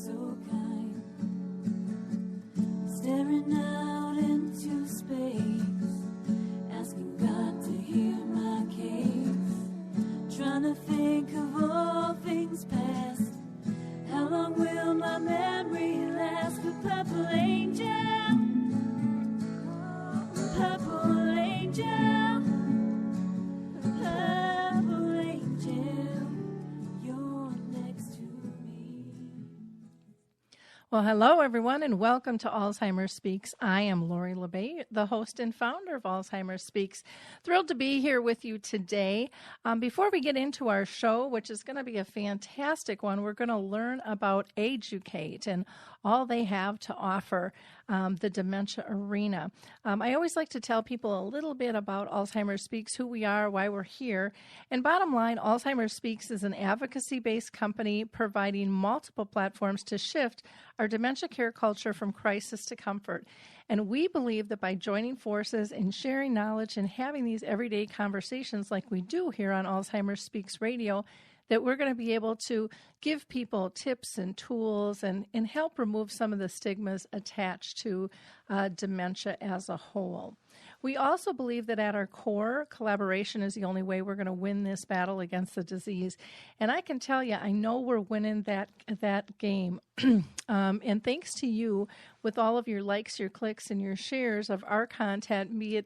so kind, staring out into space, asking God to hear my case, trying to think of all things past. How long will my memory last? For purple angel, purple angel, purple angel, you're next to me. Well, hello, everyone, and welcome to Alzheimer's Speaks. I am Lori LeBay, the host and founder of Alzheimer's Speaks. Thrilled to be here with you today. Before we get into our show, which is going to be a fantastic one, we're going to learn about AGE-u-cate and all they have to offer, the dementia arena. I always like to tell people a little bit about Alzheimer's Speaks, who we are, why we're here. And bottom line, Alzheimer's Speaks is an advocacy-based company providing multiple platforms to shift our dementia care culture from crisis to comfort. And we believe that by joining forces and sharing knowledge and having these everyday conversations like we do here on Alzheimer's Speaks Radio, that we're going to be able to give people tips and tools and help remove some of the stigmas attached to dementia as a whole. We also believe that at our core, collaboration is the only way we're going to win this battle against the disease. And I can tell you, I know we're winning that game. And thanks to you, with all of your likes, your clicks, and your shares of our content, be it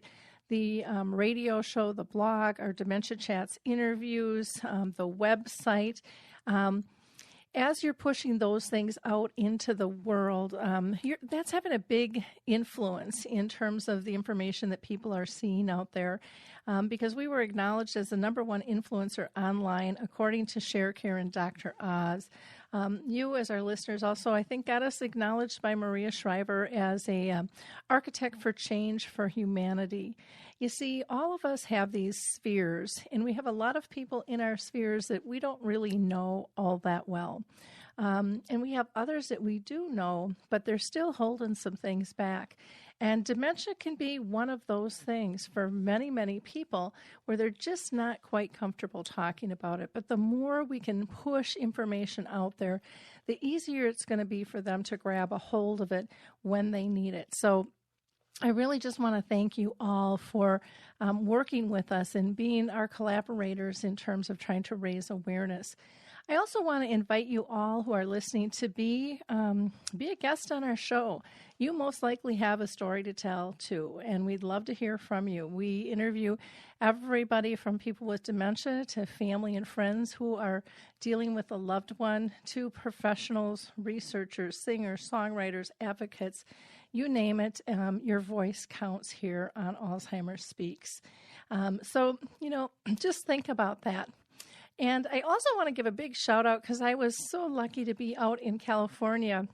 the radio show, the blog, our Dementia Chats interviews, the website. As you're pushing those things out into the world, that's having a big influence in terms of the information that people are seeing out there, because we were acknowledged as the number one influencer online, according to ShareCare and Dr. Oz. You, as our listeners, also, I think, got us acknowledged by Maria Shriver as a architect for change for humanity. You see, all of us have these spheres, and we have a lot of people in our spheres that we don't really know all that well. And we have others that we do know, but they're still holding some things back. And dementia can be one of those things for many, many people where they're just not quite comfortable talking about it. But the more we can push information out there, the easier it's going to be for them to grab a hold of it when they need it. So I really just want to thank you all for working with us and being our collaborators in terms of trying to raise awareness. I also want to invite you all who are listening to be a guest on our show. You most likely have a story to tell, too, and we'd love to hear from you. We interview everybody from people with dementia to family and friends who are dealing with a loved one to professionals, researchers, singers, songwriters, advocates. You name it, your voice counts here on Alzheimer's Speaks. So, just think about that. And I also want to give a big shout out because I was so lucky to be out in California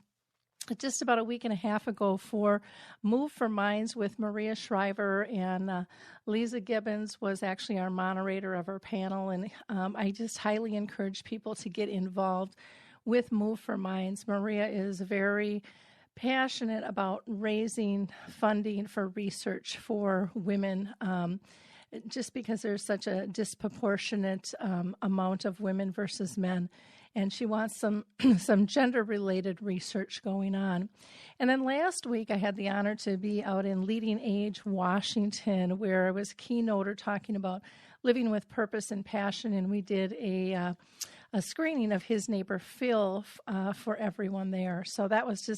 just about a week and a half ago for Move for Minds with Maria Shriver, and Lisa Gibbons was actually our moderator of our panel. And I just highly encourage people to get involved with Move for Minds. Maria is very passionate about raising funding for research for women, just because there's such a disproportionate amount of women versus men. And she wants some gender-related research going on. And then last week, I had the honor to be out in Leading Age, Washington, where I was a keynoter talking about living with purpose and passion. And we did a screening of His Neighbor Phil for everyone there. So that was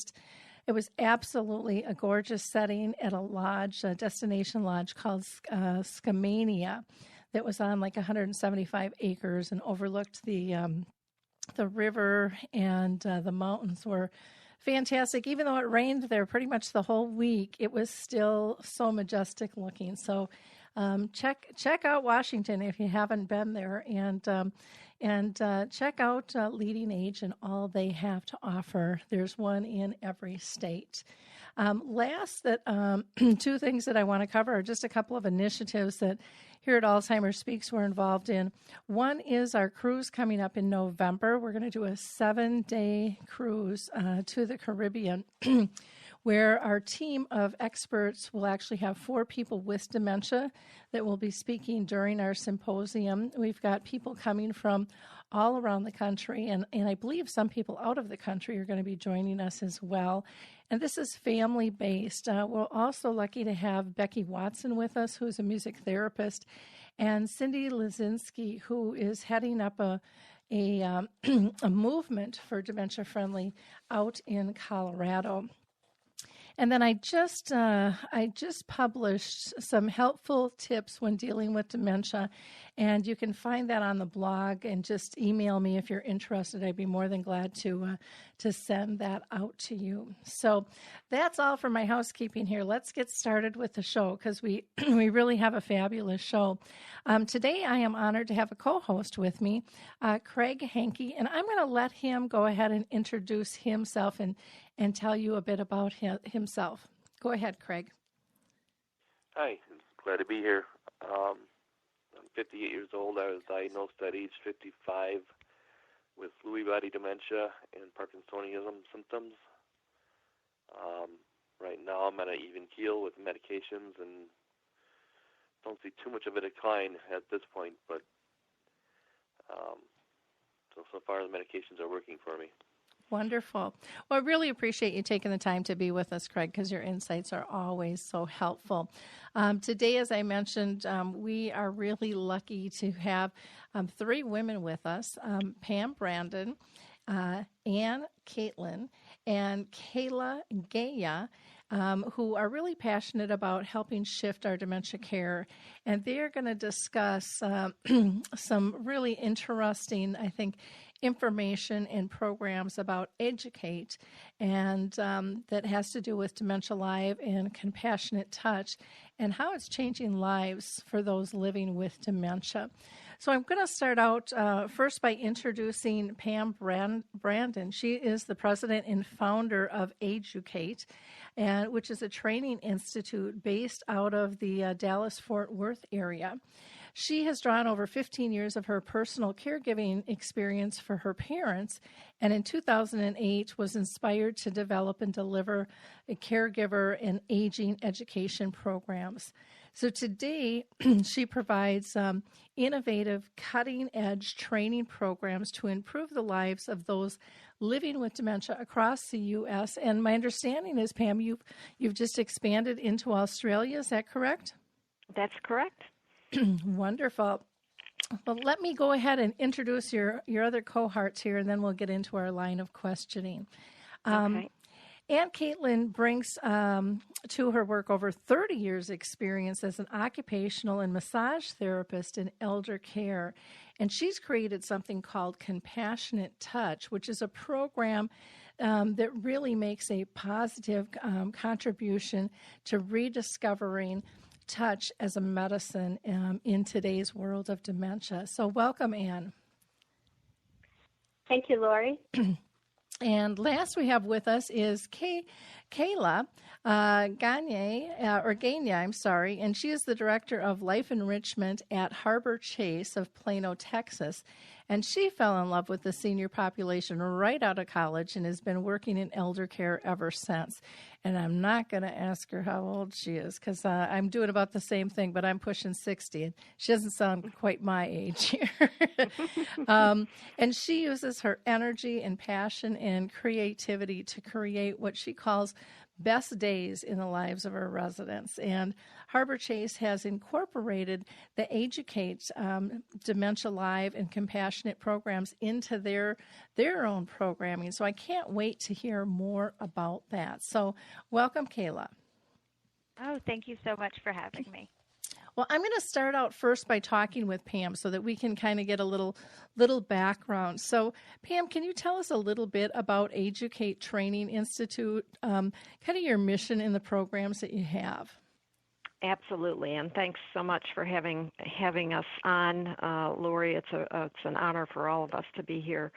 it was absolutely a gorgeous setting at a lodge, a destination lodge called Skamania, that was on like 175 acres and overlooked the river, and the mountains were fantastic. Even though it rained there pretty much the whole week, it was still so majestic looking. So check out Washington if you haven't been there, and check out Leading Age and all they have to offer. There's one in every state. Two things that I want to cover are just a couple of initiatives that here at Alzheimer's Speaks we're involved in. One is our cruise coming up in November. We're going to do a 7-day cruise to the Caribbean. where our team of experts will actually have 4 people with dementia that will be speaking during our symposium. We've got people coming from all around the country, and I believe some people out of the country are going to be joining us as well. And this is family-based. We're also lucky to have Becky Watson with us, who's a music therapist, and Cindy Lazinski, who is heading up a movement for dementia-friendly out in Colorado. And then I just published some helpful tips when dealing with dementia, and you can find that on the blog. And just email me if you're interested. I'd be more than glad to send that out to you. So that's all for my housekeeping here. Let's get started with the show because we really have a fabulous show. Today I am honored to have a co-host with me, Craig Hankey, and I'm going to let him go ahead and introduce himself and tell you a bit about himself. Go ahead, Craig. Hi, glad to be here. I'm 58 years old. I was diagnosed at age 55 with Lewy body dementia and Parkinsonism symptoms. Right now I'm at an even keel with medications and don't see too much of a decline at this point, but so far the medications are working for me. Wonderful. Well, I really appreciate you taking the time to be with us, Craig, because your insights are always so helpful. Today, as I mentioned, we are really lucky to have 3 women with us, Pam Brandon, Catlin, and Kayla Gaiennie, who are really passionate about helping shift our dementia care. And they're going to discuss some really interesting, I think, information and programs about AGE-u-cate, and that has to do with Dementia Live and Compassionate Touch and how it's changing lives for those living with dementia. So I'm going to start out first by introducing Pam Brandon. She is the president and founder of AGE-u-cate, which is a training institute based out of the Dallas-Fort Worth area. She has drawn over 15 years of her personal caregiving experience for her parents, and in 2008 was inspired to develop and deliver a caregiver and aging education programs. So today, she provides innovative, cutting-edge training programs to improve the lives of those living with dementia across the U.S. And my understanding is, Pam, you've just expanded into Australia. Is that correct? That's correct. Wonderful. Well, let me go ahead and introduce your other cohorts here, and then we'll get into our line of questioning. Okay. Aunt Catlin brings to her work over 30 years' experience as an occupational and massage therapist in elder care, and she's created something called Compassionate Touch, which is a program that really makes a positive contribution to rediscovering touch as a medicine in today's world of dementia. So welcome, Anne. Thank you, Lori. And last we have with us is Kayla Gaiennie, and she is the Director of Life Enrichment at Harbor Chase of Plano, Texas. And she fell in love with the senior population right out of college and has been working in elder care ever since. And I'm not going to ask her how old she is because I'm doing about the same thing, but I'm pushing 60, and she doesn't sound quite my age here. And she uses her energy and passion and creativity to create what she calls best days in the lives of our residents. And Harbor Chase has incorporated the AGE-u-cate Dementia Live and Compassionate programs into their own programming. So I can't wait to hear more about that. So welcome, Kayla. Oh, thank you so much for having me. Well, I'm going to start out first by talking with Pam so that we can kind of get a little background. So, Pam, can you tell us a little bit about AGE-u-cate Training Institute, kind of your mission in the programs that you have? Absolutely, and thanks so much for having us on, Lori. It's an honor for all of us to be here.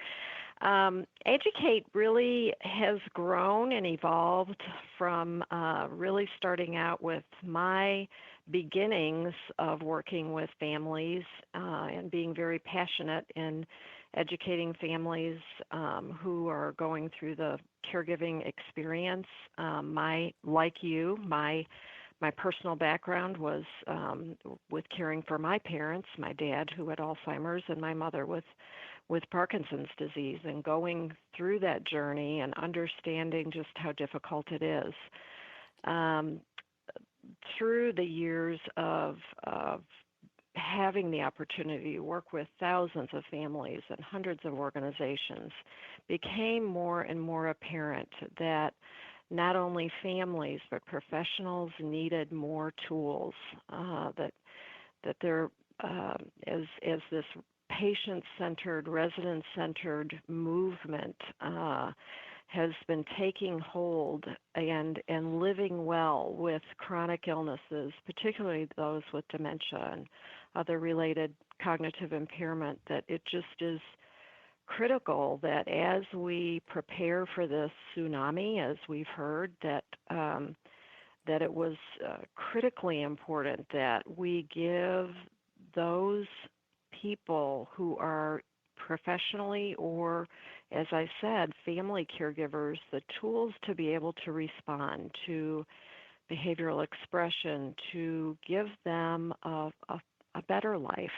AGE-u-cate really has grown and evolved from really starting out with my beginnings of working with families and being very passionate in educating families who are going through the caregiving experience. My personal background was with caring for my parents, my dad who had Alzheimer's and my mother with Parkinson's disease, and going through that journey and understanding just how difficult it is. Through the years of having the opportunity to work with thousands of families and hundreds of organizations, became more and more apparent that not only families but professionals needed more tools, that there, as this patient-centered, resident-centered movement has been taking hold and living well with chronic illnesses, particularly those with dementia and other related cognitive impairment, that it just is critical that as we prepare for this tsunami, as we've heard, that it was critically important that we give those people who are professionally or, as I said, family caregivers, the tools to be able to respond to behavioral expression, to give them a better life.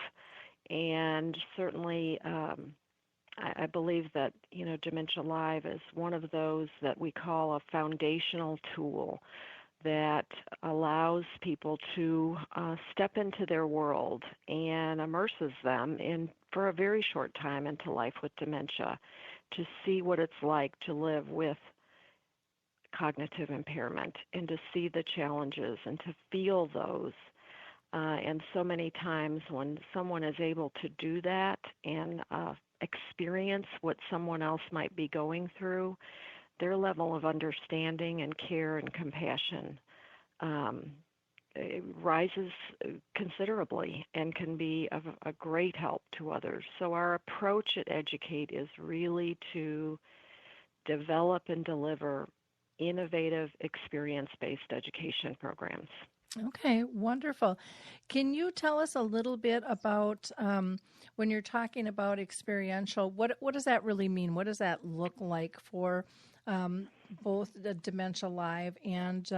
And certainly, I believe that, Dementia Live is one of those that we call a foundational tool that allows people to step into their world and immerses them for a very short time into life with dementia, to see what it's like to live with cognitive impairment and to see the challenges and to feel those. And so many times when someone is able to do that and experience what someone else might be going through, their level of understanding and care and compassion rises considerably and can be of a great help to others. So our approach at AGE-u-cate is really to develop and deliver innovative experience-based education programs. Okay, wonderful. Can you tell us a little bit about when you're talking about experiential, what does that really mean? What does that look like for both the Dementia Live and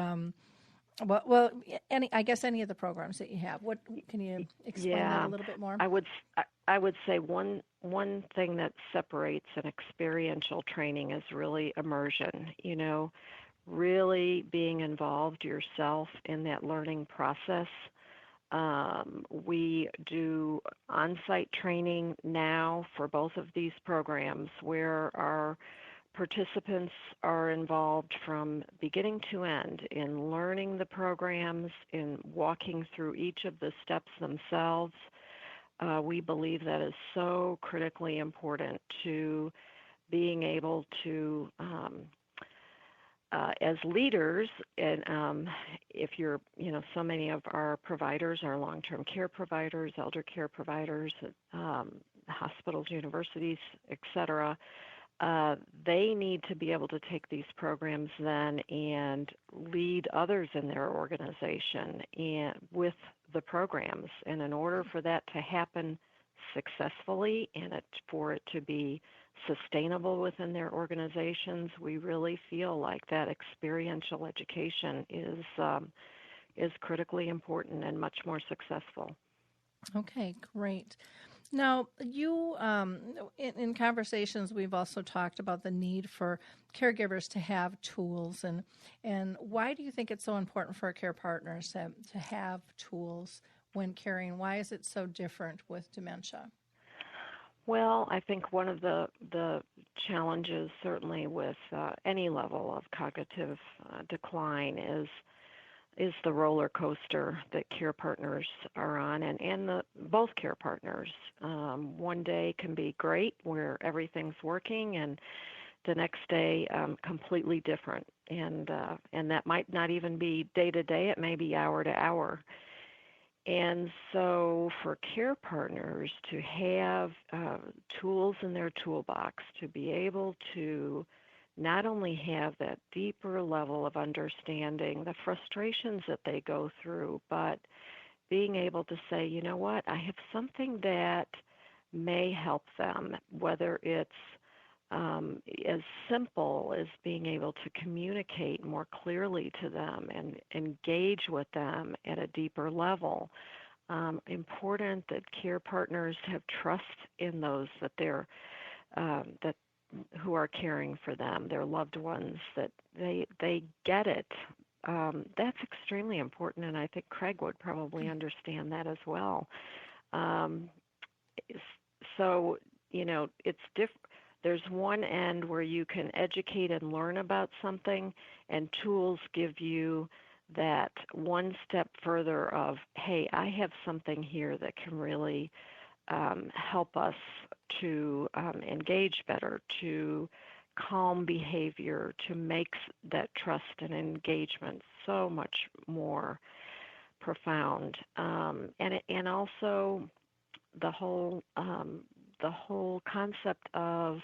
any of the programs that you have? What can you explain that a little bit more? I would say one thing that separates an experiential training is really immersion. Really being involved yourself in that learning process. We do on-site training now for both of these programs where our participants are involved from beginning to end in learning the programs, in walking through each of the steps themselves. We believe that is so critically important to being able to as leaders, and if you're, so many of our providers are long-term care providers, elder care providers, hospitals, universities, et cetera, they need to be able to take these programs then and lead others in their organization and with the programs. And in order for that to happen successfully and for it to be sustainable within their organizations, we really feel like that experiential education is critically important and much more successful. Okay, great. Now, you, in conversations, we've also talked about the need for caregivers to have tools, and why do you think it's so important for care partners to have tools when caring? Why is it so different with dementia? Well, I think one of the challenges, certainly with any level of cognitive decline, is the roller coaster that care partners are on, and both care partners. One day can be great, where everything's working, and the next day completely different, and that might not even be day to day. It may be hour to hour. And so for care partners to have tools in their toolbox to be able to not only have that deeper level of understanding the frustrations that they go through, but being able to say, you know what, I have something that may help them, whether it's as simple as being able to communicate more clearly to them and engage with them at a deeper level. Important that care partners have trust in those that they're that who are caring for them, their loved ones, that they get it. That's extremely important, and I think Craig would probably understand that as well. So, it's different. There's one end where you can educate and learn about something, and tools give you that one step further of, hey, I have something here that can really help us to engage better, to calm behavior, to make that trust and engagement so much more profound. And also the whole concept of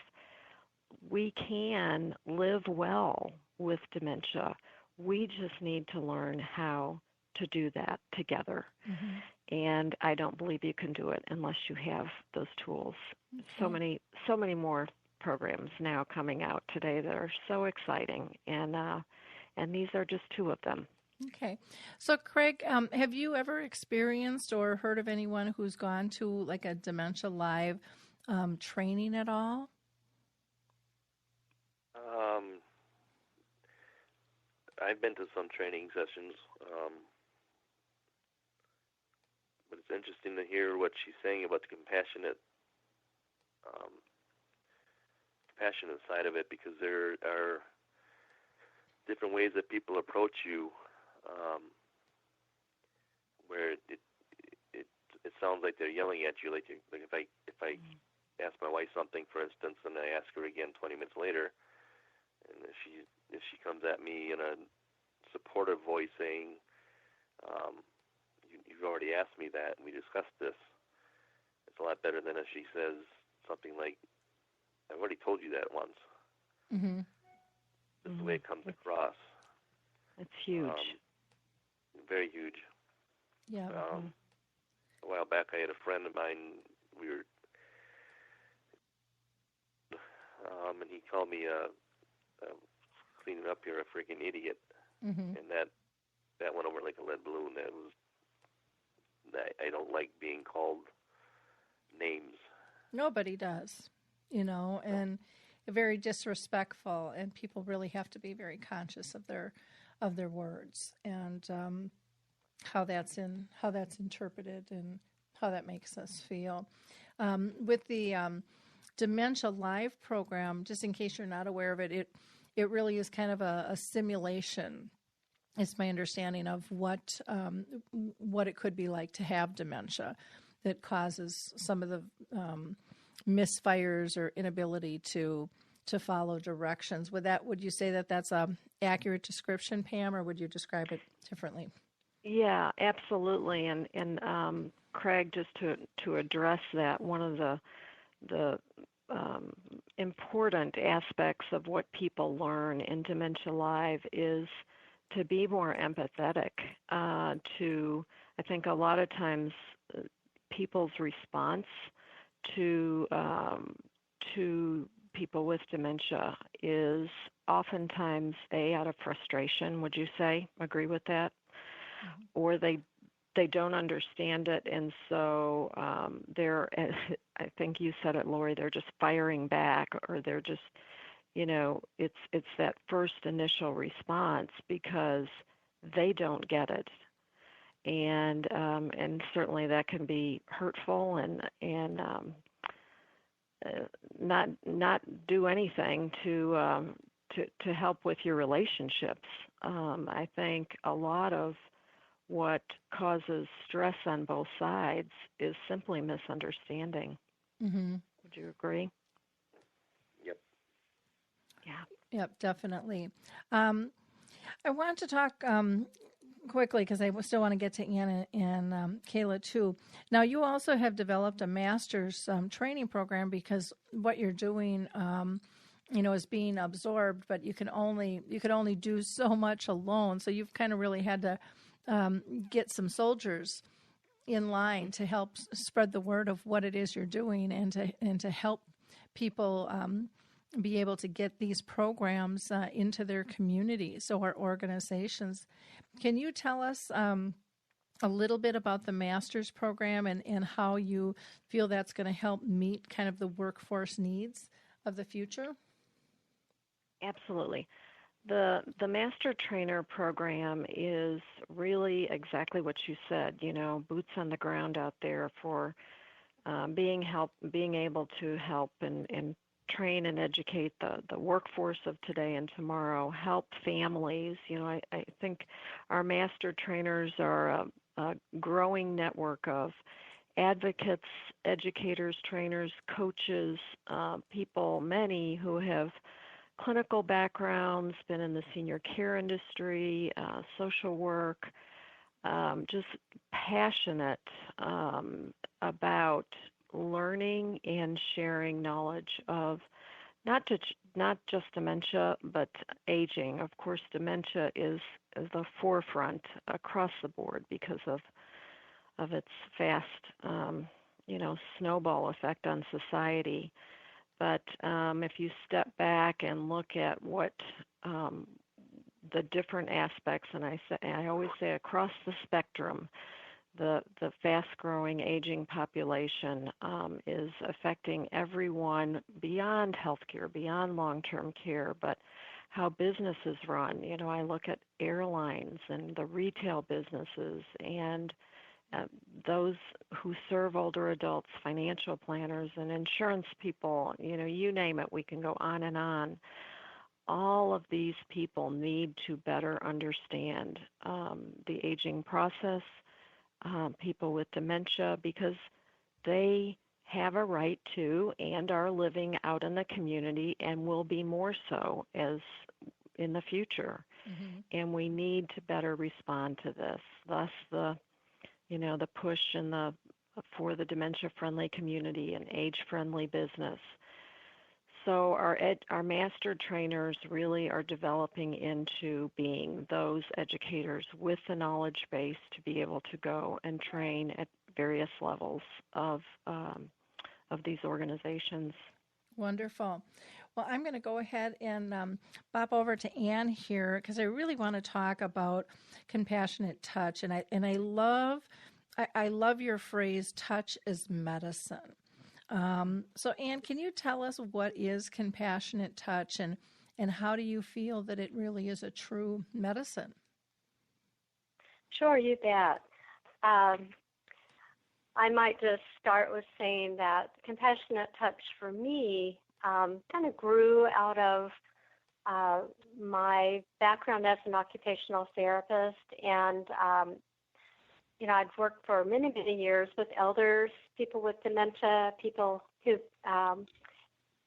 we can live well with dementia. We just need to learn how to do that together. Mm-hmm. And I don't believe you can do it unless you have those tools. Okay. So many more programs now coming out today that are so exciting, and these are just two of them. Okay. So, Craig, have you ever experienced or heard of anyone who's gone to like a Dementia Live training at all? I've been to some training sessions, but it's interesting to hear what she's saying about the compassionate side of it, because there are different ways that people approach you, where it sounds like they're yelling at you, like if I ask my wife something, for instance, and I ask her again 20 minutes later, and if she comes at me in a supportive voice saying, you've already asked me that and we discussed this, it's a lot better than if she says something like, I've already told you that once. Mm-hmm. That's the way it comes across. It's huge. Very huge. Yeah. A while back I had a friend of mine, we were and he called me cleaning up here a freaking idiot. Mm-hmm. And that went over like a lead balloon. I don't like being called names. Nobody does, and very disrespectful, and people really have to be very conscious of their words and how that's interpreted and how that makes us feel. With the Dementia Live program, just in case you're not aware of it, it really is kind of a simulation. It's my understanding of what it could be like to have dementia that causes some of the misfires or inability to follow directions. Would you say that that's an accurate description, Pam, or would you describe it differently? Yeah, absolutely. And Craig, just to address that, one of the important aspects of what people learn in Dementia Live is to be more empathetic. I think a lot of times people's response to people with dementia is oftentimes out of frustration. Would you say? Agree with that? Mm-hmm. Or they don't understand it, and so they're, I think you said it, Lori, they're just firing back, or they're just, it's that first initial response because they don't get it. And certainly that can be hurtful and not do anything to help with your relationships. I think a lot of what causes stress on both sides is simply misunderstanding. Mm-hmm. Would you agree? Yep. Yeah. Yep, definitely. I want to talk quickly, because I still want to get to Ann and Kayla too. Now, you also have developed a master's training program, because what you're doing, is being absorbed, but you could only do so much alone. So you've kind of really had to get some soldiers in line to help spread the word of what it is you're doing, and to help people be able to get these programs into their communities or organizations. Can you tell us a little bit about the master's program and how you feel that's going to help meet kind of the workforce needs of the future? Absolutely. The Master Trainer program is really exactly what you said, boots on the ground out there for being able to help and train and educate the workforce of today and tomorrow, help families. I think our Master Trainers are a growing network of advocates, educators, trainers, coaches, people, many who have clinical backgrounds, been in the senior care industry, social work, just passionate about learning and sharing knowledge of not just dementia, but aging. Of course, dementia is the forefront across the board because of its fast, snowball effect on society. But if you step back and look at what the different aspects, and I always say across the spectrum, the fast-growing aging population is affecting everyone beyond healthcare, beyond long-term care, but how businesses run. I look at airlines and the retail businesses and those who serve older adults, financial planners and insurance people, you name it, we can go on and on. All of these people need to better understand the aging process, people with dementia, because they have a right to and are living out in the community and will be more so as in the future. Mm-hmm. And we need to better respond to this. Thus the push for the dementia-friendly community and age-friendly business. So our master trainers really are developing into being those educators with the knowledge base to be able to go and train at various levels of these organizations. Wonderful. Well, I'm going to go ahead and bop over to Ann here, because I really want to talk about compassionate touch, and I love your phrase, touch is medicine. So Ann, can you tell us what is compassionate touch, and how do you feel that it really is a true medicine? Sure, you bet. I might just start with saying that compassionate touch for me kind of grew out of my background as an occupational therapist, and I'd worked for many, many years with elders, people with dementia, people who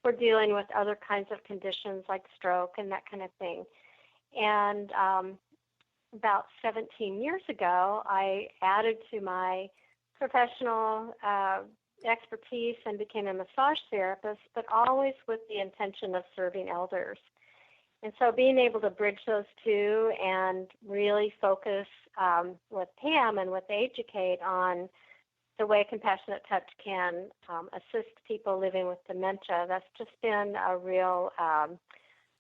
were dealing with other kinds of conditions like stroke and that kind of thing. And about 17 years ago, I added to my professional expertise and became a massage therapist, but always with the intention of serving elders. And so being able to bridge those two and really focus with Pam and with AGE-u-cate on the way compassionate touch can assist people living with dementia, that's just been a real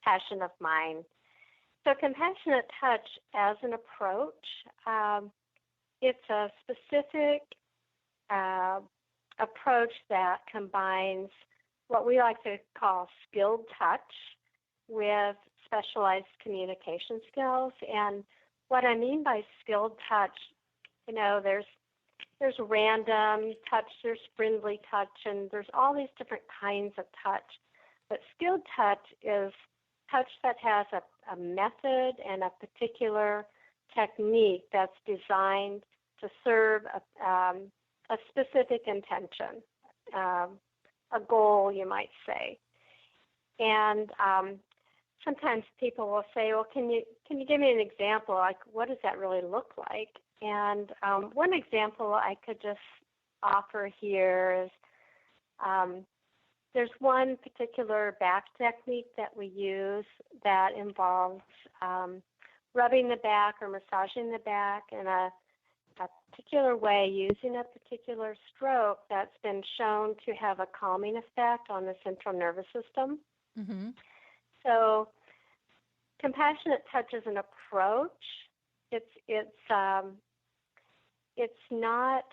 passion of mine. So compassionate touch as an approach, it's a specific approach that combines what we like to call skilled touch with specialized communication skills. And what I mean by skilled touch, there's random touch, there's friendly touch, and there's all these different kinds of touch. But skilled touch is touch that has a method and a particular technique that's designed to serve a specific intention, a goal, you might say. And sometimes people will say, well, can you give me an example? Like, what does that really look like? And one example I could just offer here is there's one particular back technique that we use that involves rubbing the back or massaging the back in a particular way using a particular stroke that's been shown to have a calming effect on the central nervous system. Mm-hmm. So compassionate touch is an approach. It's not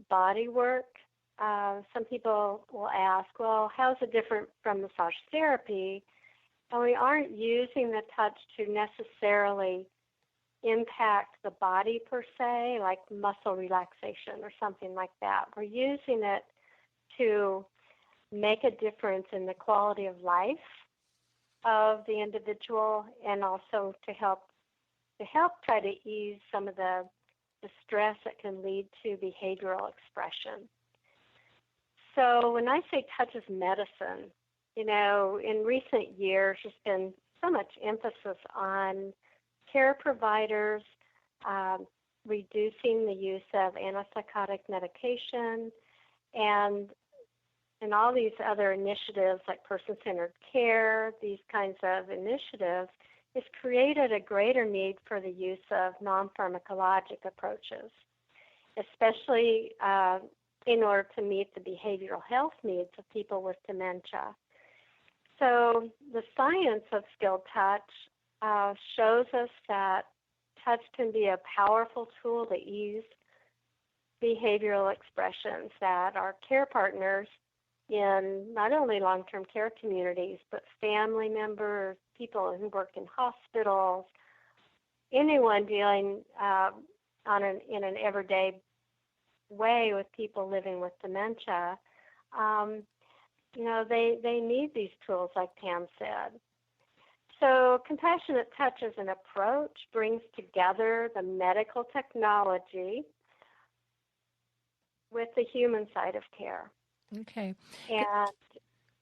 body work. Some people will ask, well, how's it different from massage therapy? And we aren't using the touch to necessarily impact the body per se, like muscle relaxation or something like that. We're using it to make a difference in the quality of life of the individual, and also to help try to ease some of the stress that can lead to behavioral expression. So when I say touch is medicine, in recent years there's been so much emphasis on care providers reducing the use of antipsychotic medication and all these other initiatives like person-centered care, these kinds of initiatives, has created a greater need for the use of non-pharmacologic approaches, especially in order to meet the behavioral health needs of people with dementia. So the science of skilled touch shows us that touch can be a powerful tool to ease behavioral expressions that our care partners in not only long-term care communities, but family members, people who work in hospitals, anyone dealing in an everyday way with people living with dementia, they need these tools, like Pam said. So compassionate touch as an approach brings together the medical technology with the human side of care. Okay. And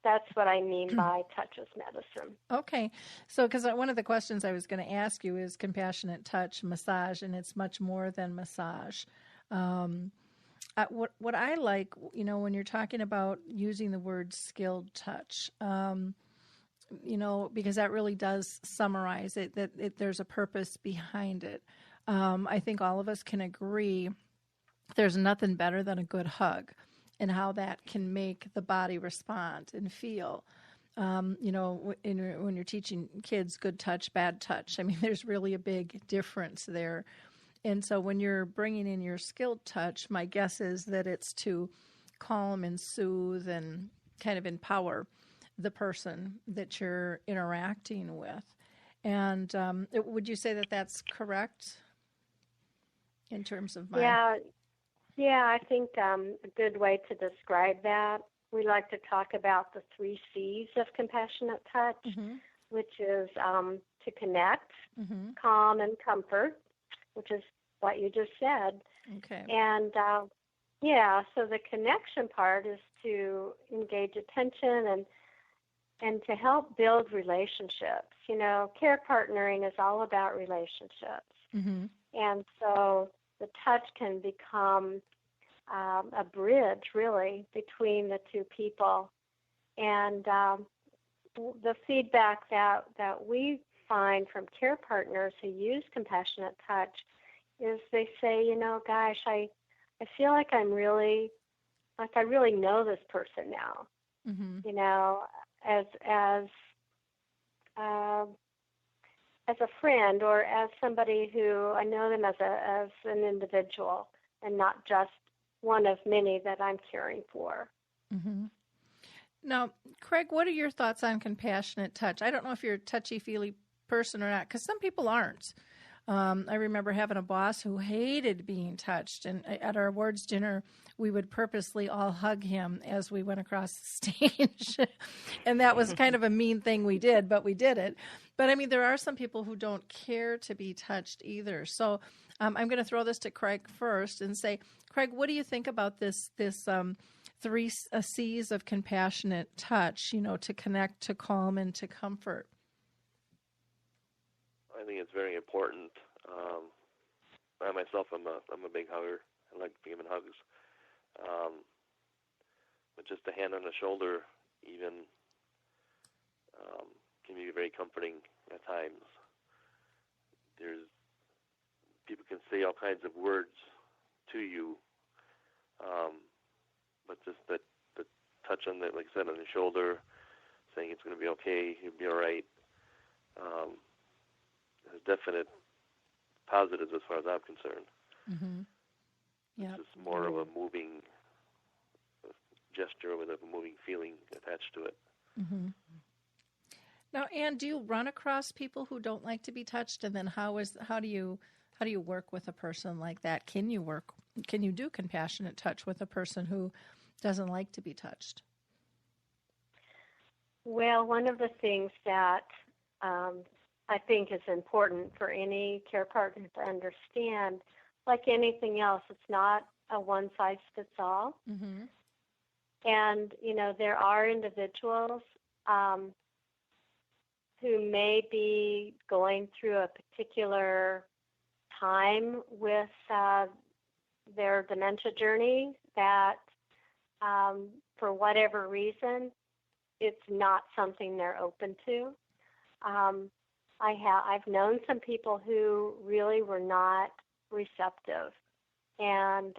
that's what I mean by touch as medicine. Okay. So, because one of the questions I was going to ask you is compassionate touch massage, and it's much more than massage. What I like, when you're talking about using the word skilled touch, because that really does summarize it, that there's a purpose behind it. I think all of us can agree there's nothing better than a good hug and how that can make the body respond and feel. When you're teaching kids good touch, bad touch, there's really a big difference there. And so when you're bringing in your skilled touch, my guess is that it's to calm and soothe and kind of empower the person that you're interacting with. And would you say that that's correct in terms of my... Yeah, I think a good way to describe that, we like to talk about the 3 C's of compassionate touch, mm-hmm. which is to connect, mm-hmm. calm, and comfort, which is what you just said. Okay. And, so the connection part is to engage attention and to help build relationships. Care partnering is all about relationships. Mm-hmm. And so the touch can become a bridge, really, between the two people. And the feedback that we find from care partners who use compassionate touch is they say, gosh, I feel like I really know this person now. Mm-hmm. As a friend, or as somebody who I know them as an individual, and not just one of many that I'm caring for. Mm-hmm. Now, Craig, what are your thoughts on compassionate touch? I don't know if you're a touchy-feely person or not, because some people aren't. I remember having a boss who hated being touched, and at our awards dinner, we would purposely all hug him as we went across the stage. And that was kind of a mean thing we did, but we did it. But, there are some people who don't care to be touched either. So I'm going to throw this to Craig first and say, Craig, what do you think about this 3 C's of compassionate touch, to connect, to calm, and to comfort? I think it's very important. I myself, I'm a big hugger. I like giving hugs. But just a hand on the shoulder even can be very comforting at times. People can say all kinds of words to you, but just the touch on the, like I said, on the shoulder, saying it's going to be okay, you'll be all right. There's definite positives as far as I'm concerned. Mm-hmm. Yeah. It's just more of a moving gesture with a moving feeling attached to it. Mm-hmm. Now, Ann, do you run across people who don't like to be touched? And then how do you work with a person like that? Can you do compassionate touch with a person who doesn't like to be touched? Well, one of the things that I think is important for any care partner to understand, like anything else, it's not a one-size-fits-all. Mm-hmm. And, there are individuals who may be going through a particular time with their dementia journey that, for whatever reason, it's not something they're open to. I've known some people who really were not receptive, and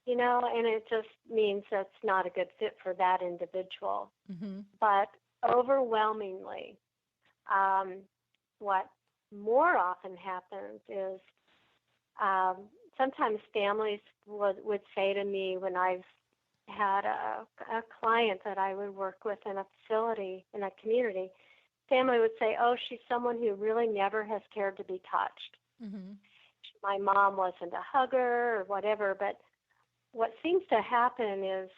and it just means that's not a good fit for that individual. Mm-hmm. But overwhelmingly, what more often happens is sometimes families would say to me when I've had a client that I would work with in a facility, in a community, family would say, oh, she's someone who really never has cared to be touched. Mm-hmm. My mom wasn't a hugger or whatever, but what seems to happen is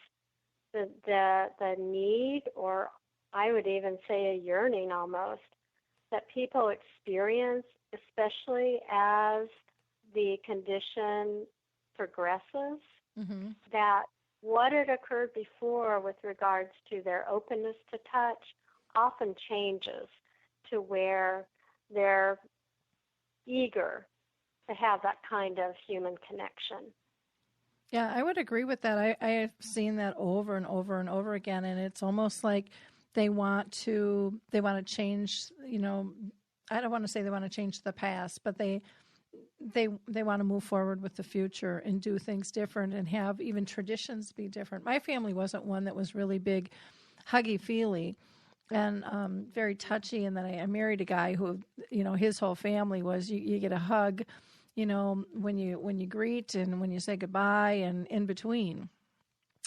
the need, or I would even say a yearning almost, that people experience, especially as the condition progresses, Mm-hmm. that what had occurred before with regards to their openness to touch often changes to where they're eager to have that kind of human connection. Yeah, I would agree with that. I have seen that over and over and over again, and it's almost like they want to change. I don't want to say they want to change the past, but they want to move forward with the future and do things different and have even traditions be different. My family wasn't one that was really big, huggy-feely, and very touchy. And then I married a guy who, his whole family was you get a hug, when you greet and when you say goodbye and in between.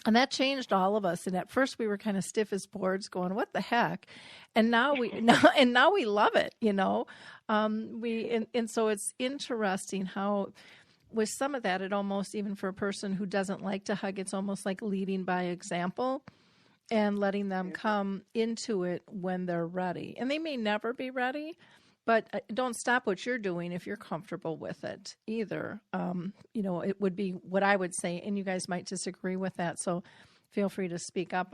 And that changed all of us. And at first we were kind of stiff as boards going, what the heck? And now we love it, and so it's interesting how with some of that, it almost, even for a person who doesn't like to hug, it's almost like leading by example and letting them come into it when they're ready. And they may never be ready, but don't stop what you're doing if you're comfortable with it either. It would be what I would say, and you guys might disagree with that. So feel free to speak up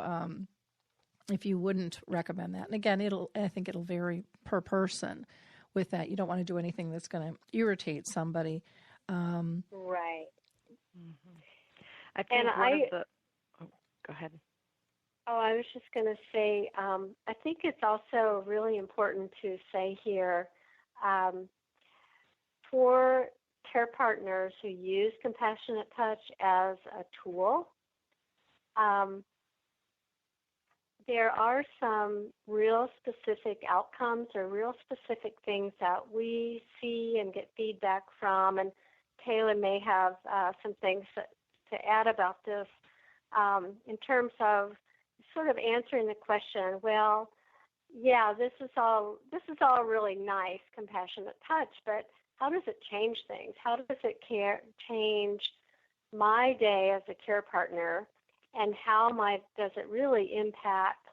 if you wouldn't recommend that. And again, I think it'll vary per person with that. You don't want to do anything that's going to irritate somebody. Right. Mm-hmm. I think go ahead. Oh, I was just going to say, I think it's also really important to say here, for care partners who use compassionate touch as a tool, there are some real specific outcomes or real specific things that we see and get feedback from, and Kayla may have some things to add about this in terms of sort of answering the question, well, yeah, this is all really nice, compassionate touch, but how does it change things? How does it change my day as a care partner, and how does it really impact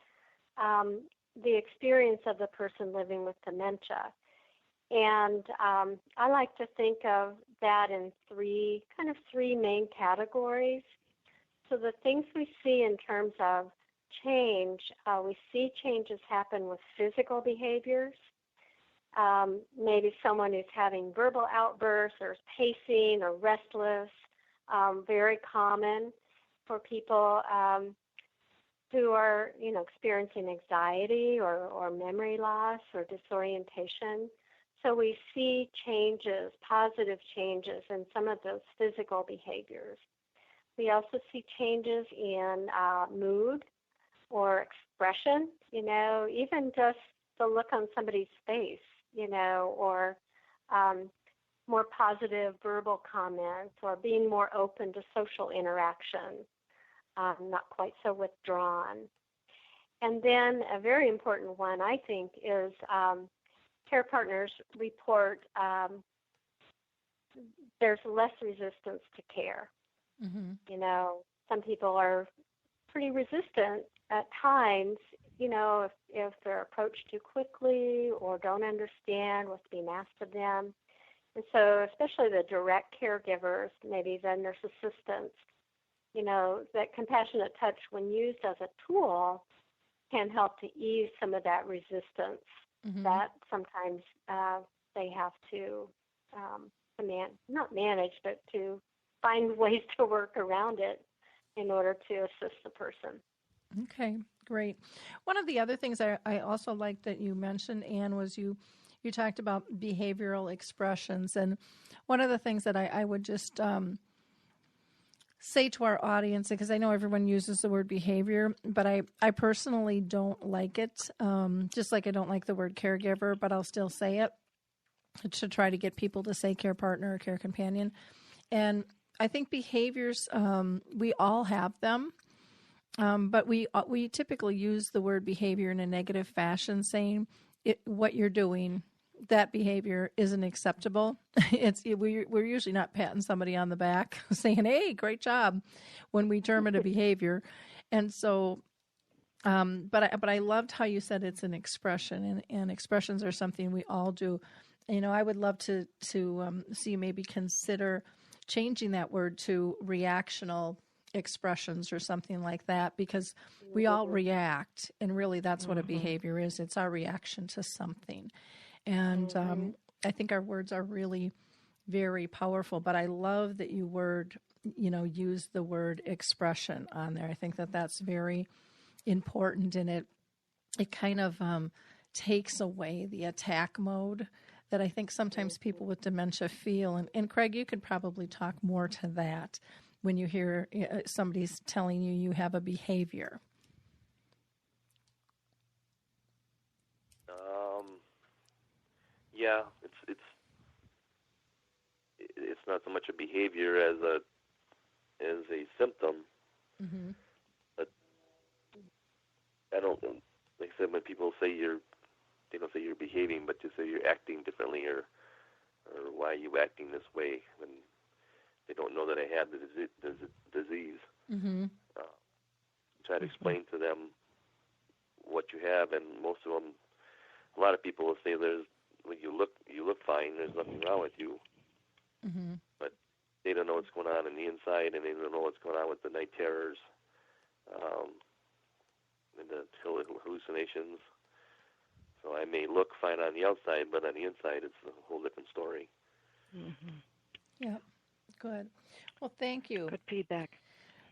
the experience of the person living with dementia? And I like to think of that in three main categories. So the things we see in terms of change, we see changes happen with physical behaviors. maybe someone who's having verbal outbursts or pacing or restless, very common for people who are, experiencing anxiety or memory loss or disorientation. So we see changes, positive changes in some of those physical behaviors. We also see changes in mood or expression, even just the look on somebody's face, or more positive verbal comments or being more open to social interaction, not quite so withdrawn. And then a very important one, I think, is care partners report there's less resistance to care. Mm-hmm. Some people are pretty resistant at times, if they're approached too quickly or don't understand what's being asked of them. And so especially the direct caregivers, maybe the nurse assistants, that compassionate touch, when used as a tool, can help to ease some of that resistance that sometimes they have to not manage, but to find ways to work around it in order to assist the person. Okay, great. One of the other things I also liked that you mentioned, Anne, was you talked about behavioral expressions. And one of the things that I would just say to our audience, because I know everyone uses the word behavior, but I personally don't like it, just like I don't like the word caregiver, but I'll still say it to try to get people to say care partner or care companion. And I think behaviors, we all have them. But we typically use the word behavior in a negative fashion, saying what you're doing, that behavior isn't acceptable. We're usually not patting somebody on the back saying, "Hey, great job," when we term it a behavior. And so, but I loved how you said it's an expression, and expressions are something we all do. I would love to see you maybe consider changing that word to reactional expressions or something like that, because we all react, and really that's what a behavior is. It's our reaction to something. And I think our words are really very powerful, but I love that you use the word expression on there. I think that that's very important, and it kind of takes away the attack mode that I think sometimes people with dementia feel. And Craig, you could probably talk more to that when you hear somebody's telling you have a behavior. Yeah, it's not so much a behavior as a symptom. Mm-hmm. But I don't, like I said, when people say they don't say you're behaving, but just say you're acting differently, or why are you acting this way, when they don't know that I have the disease. Mm-hmm. Try to explain to them what you have, and most of them, a lot of people will say you look fine, there's nothing wrong with you, but they don't know what's going on the inside, and they don't know what's going on with the night terrors, and the hallucinations. So I may look fine on the outside, but on the inside, it's a whole different story. Yeah, good. Well, thank you. Good feedback.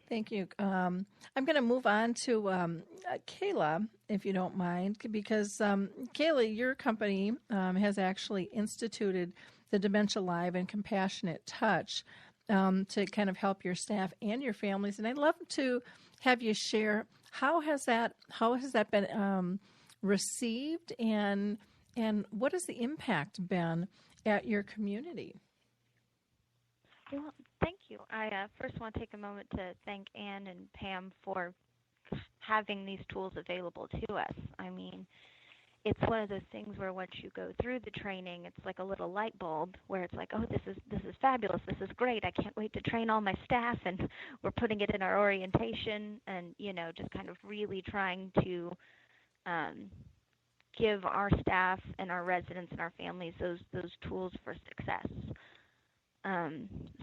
Thank you. I'm going to move on to Kayla, if you don't mind, because Kayla, your company has actually instituted the Dementia Live and Compassionate Touch to kind of help your staff and your families. And I'd love to have you share how has that been received, and what has the impact been at your community? Well, thank you. I first want to take a moment to thank Anne and Pam for having these tools available to us. I mean, it's one of those things where once you go through the training, it's like a little light bulb where it's like, oh, this is fabulous, this is great, I can't wait to train all my staff, and we're putting it in our orientation, and just kind of really trying to give our staff and our residents and our families those tools for success.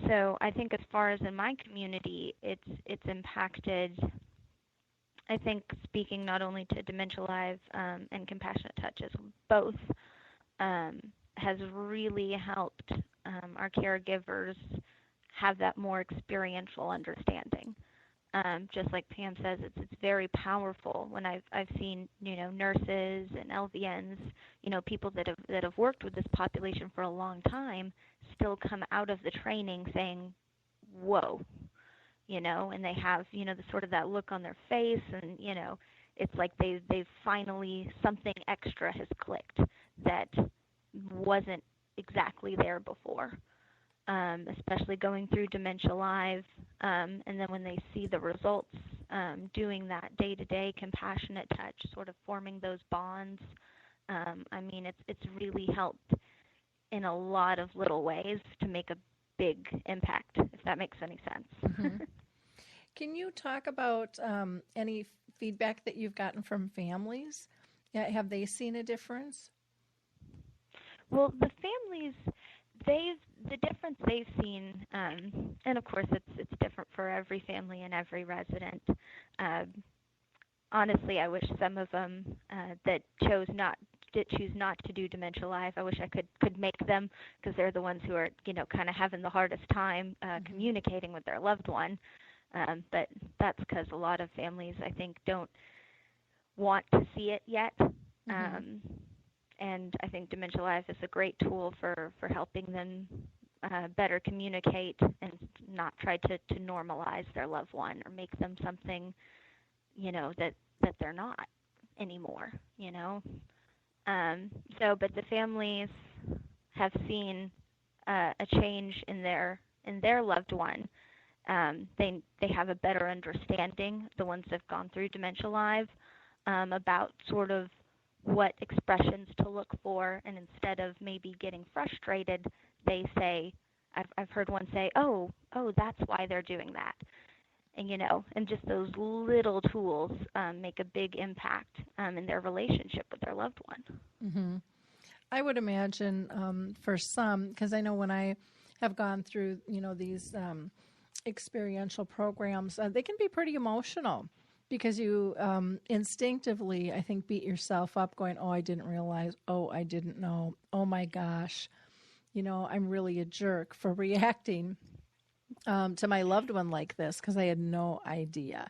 So I think as far as in my community, it's impacted, I think, speaking not only to Dementia Live and Compassionate Touch as both, has really helped our caregivers have that more experiential understanding. Just like Pam says, it's very powerful. When I've seen nurses and LVNs, people that have worked with this population for a long time, still come out of the training saying, "Whoa," and they have the sort of that look on their face, and it's like they've finally, something extra has clicked that wasn't exactly there before. Especially going through Dementia Live, and then when they see the results, doing that day-to-day compassionate touch, sort of forming those bonds. It's really helped in a lot of little ways to make a big impact, if that makes any sense. Mm-hmm. Can you talk about any feedback that you've gotten from families? Have they seen a difference? Well, the families, the difference they've seen, and of course it's different for every family and every resident. Honestly, I wish some of them that choose not to do Dementia Live, I wish I could make them, because they're the ones who are kind of having the hardest time communicating with their loved one. But that's because a lot of families, I think, don't want to see it yet. Mm-hmm. And I think Dementia Live is a great tool for helping them better communicate and not try to normalize their loved one or make them something, that they're not anymore, but the families have seen a change in their loved one. They have a better understanding, the ones that have gone through Dementia Live, about sort of what expressions to look for, and instead of maybe getting frustrated, they say, I've heard one say, oh, that's why they're doing that. And, and just those little tools make a big impact in their relationship with their loved one. Mm-hmm. I would imagine for some, because I know when I have gone through, these experiential programs, they can be pretty emotional. Because you instinctively, I think, beat yourself up going, oh, I didn't realize, oh, I didn't know, oh, my gosh, I'm really a jerk for reacting to my loved one like this, because I had no idea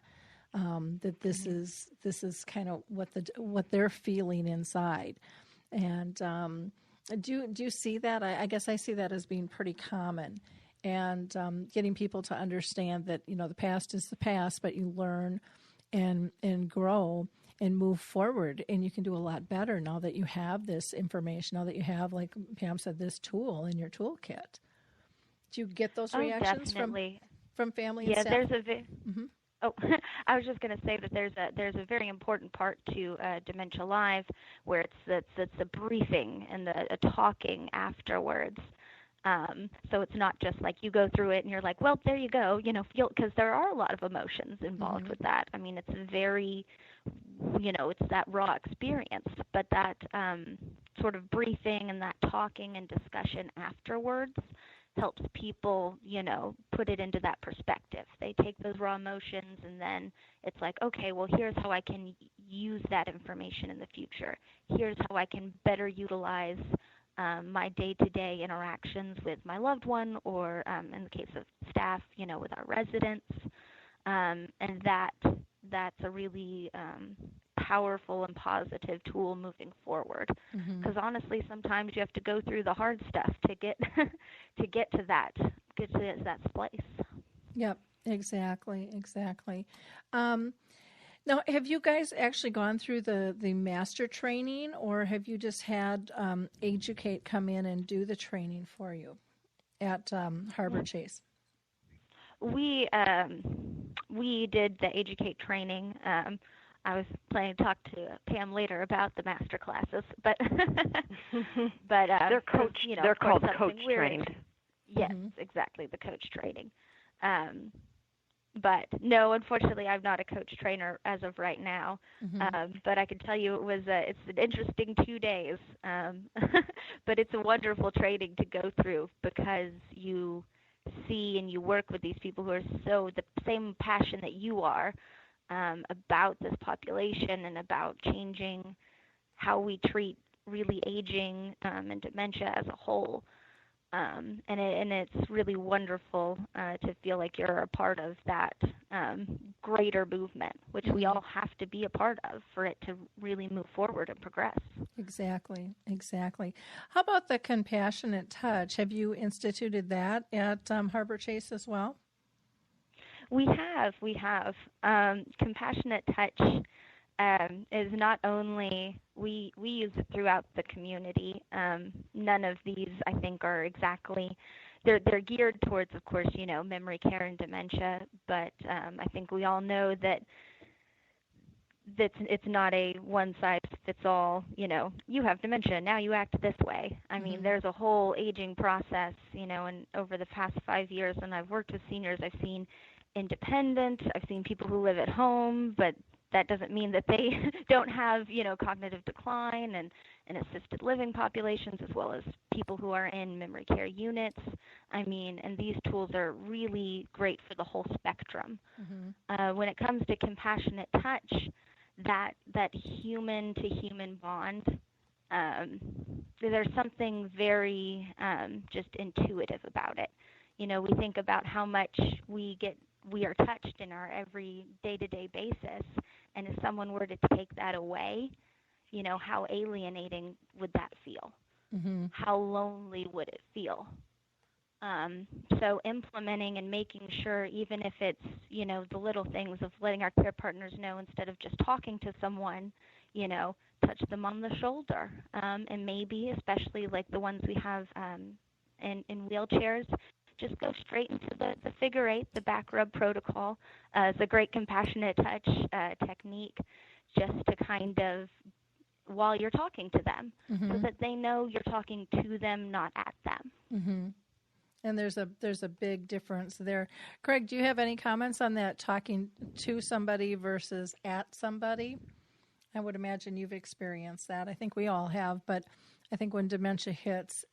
that this is kind of what they're feeling inside. And do you see that? I guess I see that as being pretty common. And getting people to understand that, the past is the past, but you learn and grow and move forward, and you can do a lot better now that you have this information, now that you have, like Pam said, this tool in your toolkit. Do you get those reactions from family and staff? There's I was just going to say that there's a very important part to Dementia Live, where it's the briefing and the talking afterwards. So it's not just like you go through it and you're like, well, there you go, because there are a lot of emotions involved mm-hmm. with that. It's very, it's that raw experience, but that sort of briefing and that talking and discussion afterwards helps people, put it into that perspective. They take those raw emotions and then it's like, okay, well, here's how I can use that information in the future. Here's how I can better utilize my day-to-day interactions with my loved one, or in the case of staff, with our residents, and that's a really powerful and positive tool moving forward. Because honestly, sometimes you have to go through the hard stuff to get to that place. Yep, exactly. Now, have you guys actually gone through the master training, or have you just had AGE-u-cate come in and do the training for you at Harbor Chase? We did the AGE-u-cate training. I was planning to talk to Pam later about the master classes, but they're coach. They're called coach trained. Yes, exactly, the coach training. But no, unfortunately, I'm not a coach trainer as of right now. But I can tell you it's an interesting 2 days. But it's a wonderful training to go through, because you see and you work with these people who are so the same passion that you are about this population and about changing how we treat really aging and dementia as a whole. And it's really wonderful to feel like you're a part of that greater movement, which we all have to be a part of for it to really move forward and progress. Exactly. How about the compassionate touch? Have you instituted that at Harbor Chase as well? We have. Compassionate touch is not only, we use it throughout the community. None of these, I think, are exactly, they're geared towards, of course, memory care and dementia, but I think we all know that it's not a one-size-fits-all, you have dementia, now you act this way. I mean, there's a whole aging process, and over the past 5 years when I've worked with seniors, I've seen independent, I've seen people who live at home, but that doesn't mean that they don't have, cognitive decline and assisted living populations, as well as people who are in memory care units. I mean, and these tools are really great for the whole spectrum. When it comes to compassionate touch, that human-to-human bond, there's something very just intuitive about it. We think about how much we are touched in our every day-to-day basis, and if someone were to take that away, how alienating would that feel? How lonely would it feel? So implementing and making sure, even if it's, the little things of letting our care partners know instead of just talking to someone, touch them on the shoulder. And maybe, especially like the ones we have in wheelchairs, just go straight into the figure eight, the back rub protocol. It's a great compassionate touch technique just to kind of, while you're talking to them, so that they know you're talking to them, not at them. And there's a big difference there. Craig, do you have any comments on that, talking to somebody versus at somebody? I would imagine you've experienced that. I think we all have, but I think when dementia hits,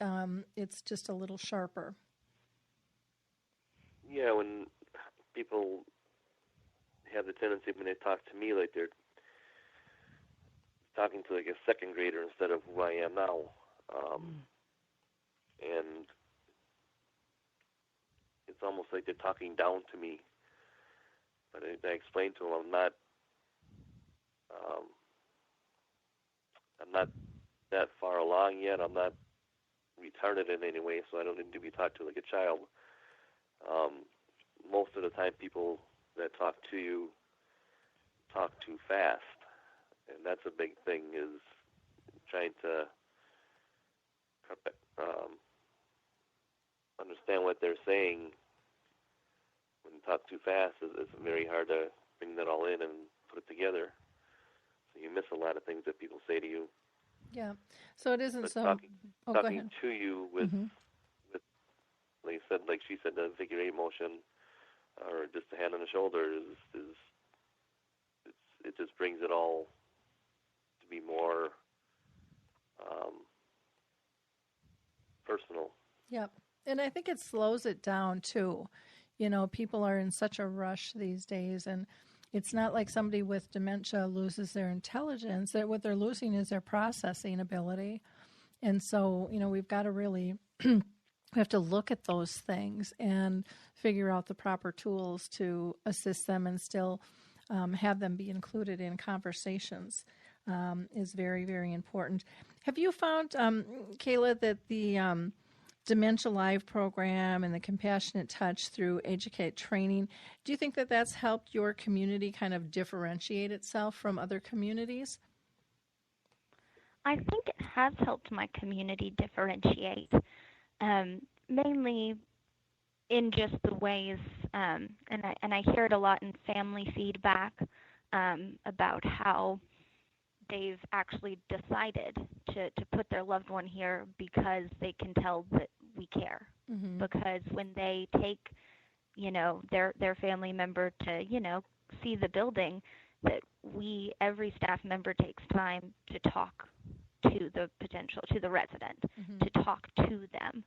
it's just a little sharper. Yeah, when people have the tendency when they talk to me like they're talking to like a second grader instead of who I am now. And it's almost like they're talking down to me. But I explain to them I'm not that far along yet. I'm not retarded in any way, so I don't need to be talked to like a child. Most of the time, people that talk to you talk too fast, and that's a big thing, is trying to understand what they're saying. When you talk too fast, it's very hard to bring that all in and put it together. So you miss a lot of things that people say to you. Yeah. So it isn't but so. Talking to you with, like she said, the figure eight motion, or just a hand on the shoulder it just brings it all to be more personal. Yep. And I think it slows it down too. People are in such a rush these days, and it's not like somebody with dementia loses their intelligence. What they're losing is their processing ability. And so, we've got to really we have to look at those things and figure out the proper tools to assist them and still have them be included in conversations is very, very important. Have you found, Kayla, that the Dementia Live program and the Compassionate Touch through AGE-u-cate training, do you think that that's helped your community kind of differentiate itself from other communities? I think it has helped my community differentiate, mainly in just the ways, and I hear it a lot in family feedback about how they've actually decided to put their loved one here because they can tell that we care. Because when they take, their family member to, see the building, that every staff member takes time to talk to the resident, to talk to them,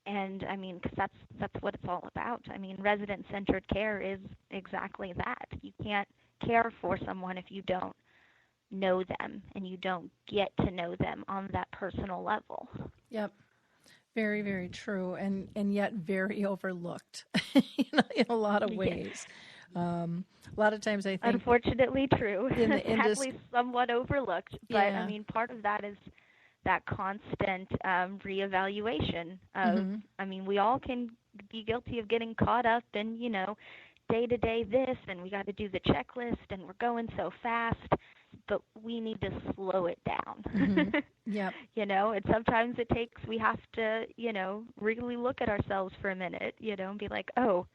and I mean, because that's what it's all about. I mean, resident-centered care is exactly that. You can't care for someone if you don't know them and you don't get to know them on that personal level. Yep. Very, very true, and yet very overlooked, in a lot of ways. A lot of times I think, unfortunately, true. In the Sadly, somewhat overlooked. But yeah. I mean, part of that is that constant reevaluation of. I mean, we all can be guilty of getting caught up in, day to day this, and we got to do the checklist, and we're going so fast. But we need to slow it down. Yep. And sometimes we have to, really look at ourselves for a minute, and be like, oh,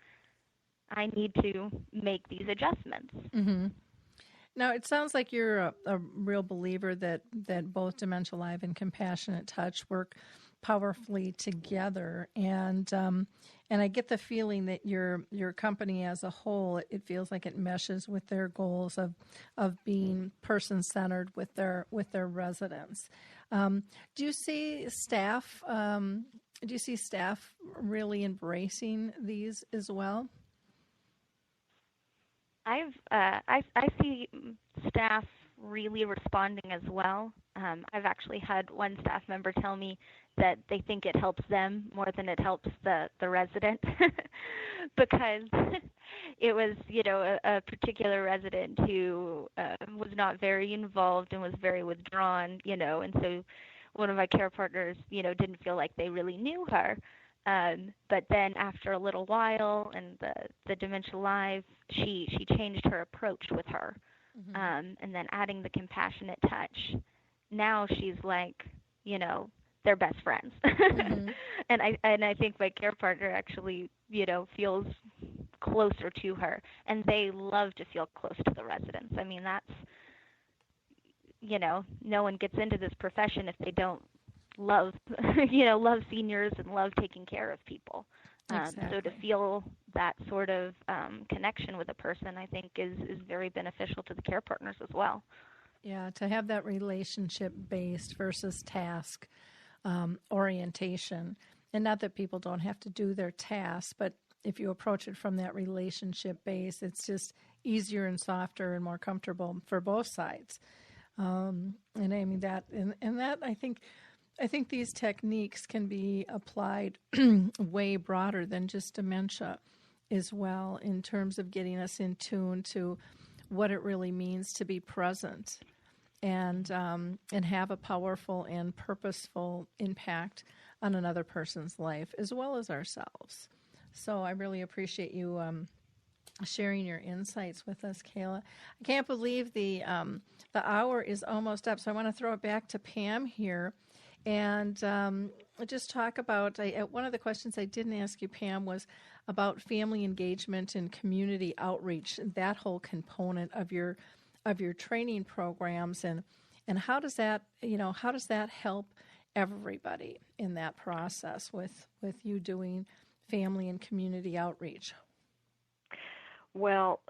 I need to make these adjustments. Now, it sounds like you're a real believer that both Dementia Live and Compassionate Touch work powerfully together, and I get the feeling that your company as a whole, it feels like it meshes with their goals of being person-centered with their residents. Do you see staff really embracing these as well? I see staff really responding as well. I've actually had one staff member tell me that they think it helps them more than it helps the resident because it was, a particular resident who was not very involved and was very withdrawn, and so one of my care partners, didn't feel like they really knew her. But then after a little while and the Dementia Live, she changed her approach with her. And then adding the compassionate touch, now she's like, they're best friends. And I think my care partner actually, feels closer to her, and they love to feel close to the residents. I mean, that's, no one gets into this profession if they don't love seniors and love taking care of people. Exactly. So to feel that sort of connection with a person, I think, is very beneficial to the care partners as well. Yeah, to have that relationship-based versus task orientation. And not that people don't have to do their tasks, but if you approach it from that relationship base, it's just easier and softer and more comfortable for both sides. And I mean that, and that I think these techniques can be applied way broader than just dementia as well, in terms of getting us in tune to what it really means to be present and have a powerful and purposeful impact on another person's life as well as ourselves. So I really appreciate you sharing your insights with us, Kayla. I can't believe the hour is almost up, so I want to throw it back to Pam here. And just talk about, one of the questions I didn't ask you, Pam, was about family engagement and community outreach, that whole component of your training programs, and how does that help everybody in that process with you doing family and community outreach? Well,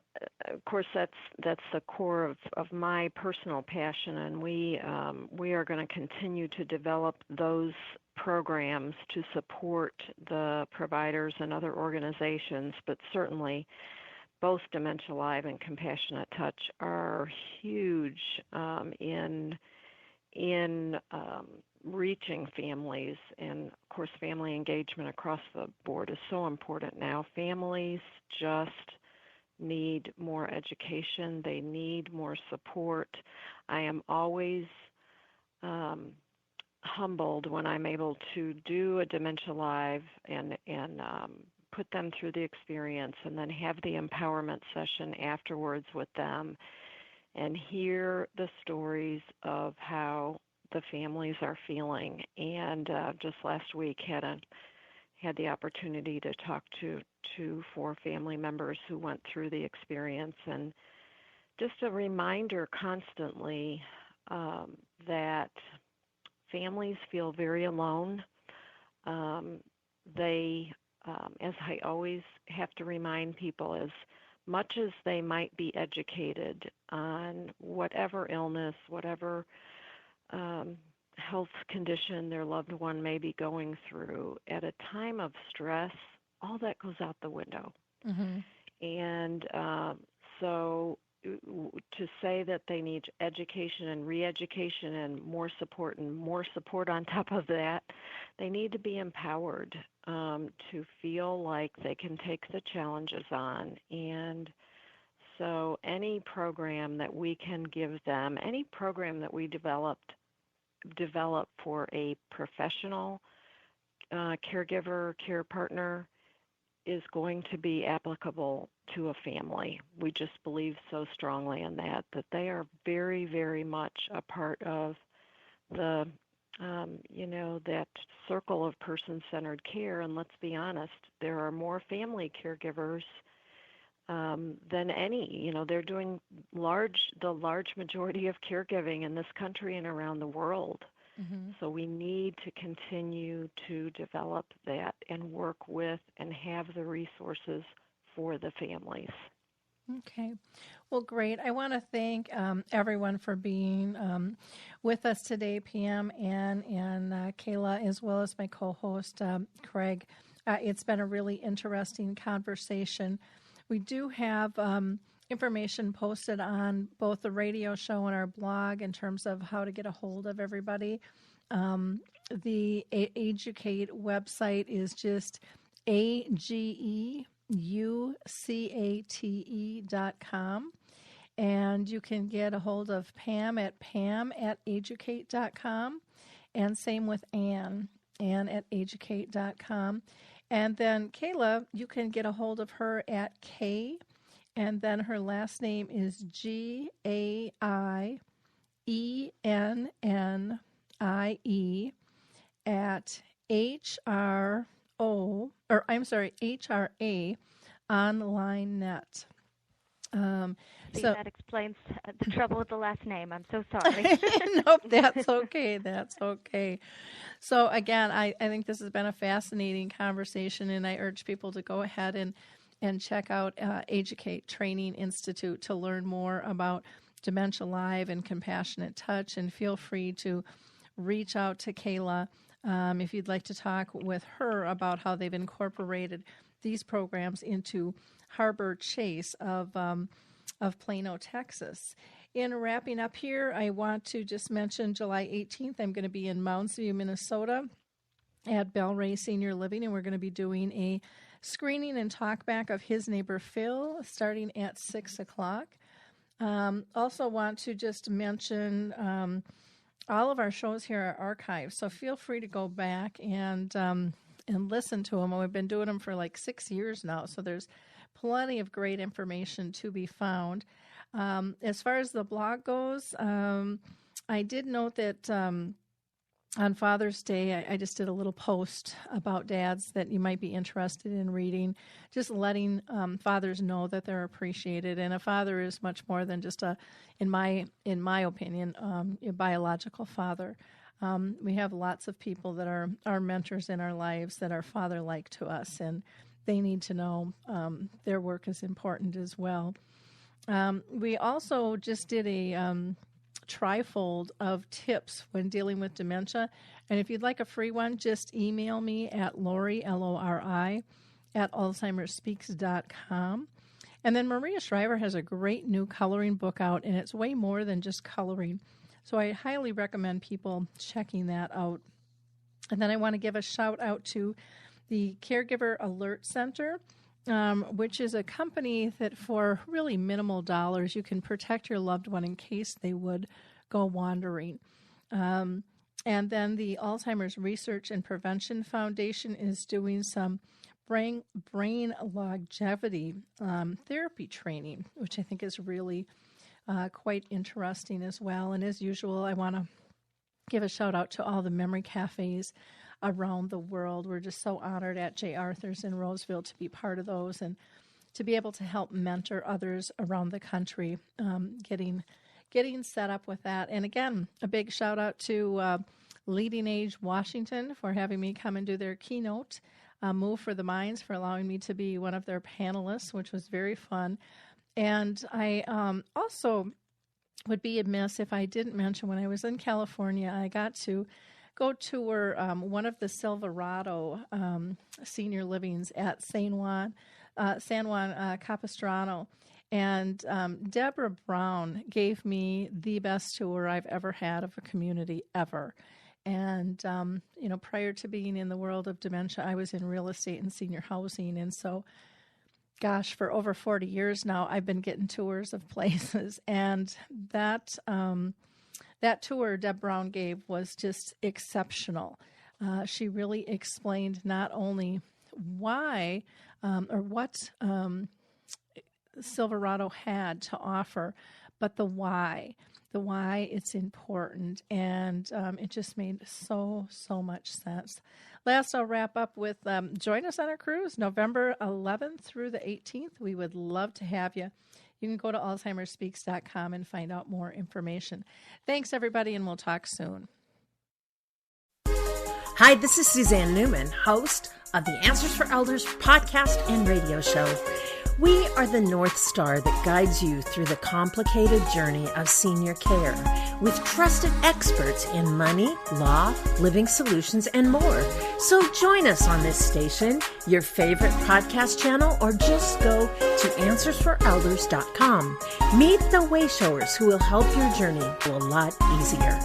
of course, that's the core of my personal passion, and we are going to continue to develop those programs to support the providers and other organizations. But certainly, both Dementia Live and Compassionate Touch are huge in reaching families, and of course, family engagement across the board is so important now. Families just need more education. They need more support. I am always humbled when I'm able to do a Dementia Live and put them through the experience and then have the empowerment session afterwards with them and hear the stories of how the families are feeling. And just last week had the opportunity to talk to 4 family members who went through the experience, and just a reminder constantly that families feel very alone. They, as I always have to remind people, as much as they might be educated on whatever illness, whatever health condition their loved one may be going through, at a time of stress, all that goes out the window. And so to say that they need education and re-education and more support on top of that. They need to be empowered to feel like they can take the challenges on. And so any program that we can give them, any program that we develop for a professional caregiver, care partner, is going to be applicable to a family. We just believe so strongly in that they are very, very much a part of the, that circle of person-centered care. And let's be honest, there are more family caregivers than any. They're doing the large majority of caregiving in this country and around the world. Mm-hmm. So we need to continue to develop that and work with and have the resources for the families. Okay. Well, great. I want to thank everyone for being with us today, Pam, and Kayla, as well as my co-host, Craig. It's been a really interesting conversation. We do have information posted on both the radio show and our blog in terms of how to get a hold of everybody. The AGE-u-cate website is just AGEUCATE.com. And you can get a hold of Pam at pam@ageucate.com. And same with Ann at ageucate.com. And then Kayla, you can get a hold of her at K, and then her last name is GAIENNIE at HRA Online Net. That explains the trouble with the last name. I'm so sorry. Nope, that's okay. That's okay. So again, I think this has been a fascinating conversation, and I urge people to go ahead and check out AGE-u-cate Training Institute to learn more about Dementia Live and Compassionate Touch, and feel free to reach out to Kayla if you'd like to talk with her about how they've incorporated these programs into Harbor Chase of Plano, Texas. In wrapping up here, I want to just mention July 18th, I'm going to be in Mounds View, Minnesota at Bel-Ray Senior Living, and we're going to be doing a screening and talk back of His Neighbor Phil starting at 6 o'clock. Also want to just mention all of our shows here are archived, so feel free to go back and listen to them. We've been doing them for like 6 years now, so there's plenty of great information to be found. As far as the blog goes, I did note that on Father's Day, I just did a little post about dads that you might be interested in reading, just letting fathers know that they're appreciated. And a father is much more than just in my opinion, a biological father. We have lots of people that are our mentors in our lives that are father-like to us, and they need to know their work is important as well. We also just did a trifold of tips when dealing with dementia. And if you'd like a free one, just email me at Lori, Lori, at alzheimersspeaks.com. And then Maria Shriver has a great new coloring book out, and it's way more than just coloring. So I highly recommend people checking that out. And then I want to give a shout out to the Caregiver Alert Center, which is a company that for really minimal dollars, you can protect your loved one in case they would go wandering. And then the Alzheimer's Research and Prevention Foundation is doing some brain longevity therapy training, which I think is really quite interesting as well. And as usual, I want to give a shout out to all the memory cafes around the world. We're just so honored at J. Arthur's in Roseville to be part of those and to be able to help mentor others around the country, getting set up with that. And again, a big shout out to Leading Age Washington for having me come and do their keynote, Move for the Minds, for allowing me to be one of their panelists, which was very fun. And I also would be amiss if I didn't mention when I was in California, I got to go tour one of the Silverado senior livings at San Juan Capistrano. And Deborah Brown gave me the best tour I've ever had of a community ever. And, prior to being in the world of dementia, I was in real estate and senior housing. And so, gosh, for over 40 years now, I've been getting tours of places. And that tour Deb Brown gave was just exceptional. She really explained not only why or what Silverado had to offer, but the why it's important. And it just made so much sense. Last, I'll wrap up with join us on our cruise, November 11th through the 18th. We would love to have you. You can go to alzheimersspeaks.com and find out more information. Thanks, everybody, and we'll talk soon. Hi, this is Suzanne Newman, host of the Answers for Elders podcast and radio show. We are the North Star that guides you through the complicated journey of senior care with trusted experts in money, law, living solutions, and more. So join us on this station, your favorite podcast channel, or just go to answersforelders.com. Meet the wayshowers who will help your journey a lot easier.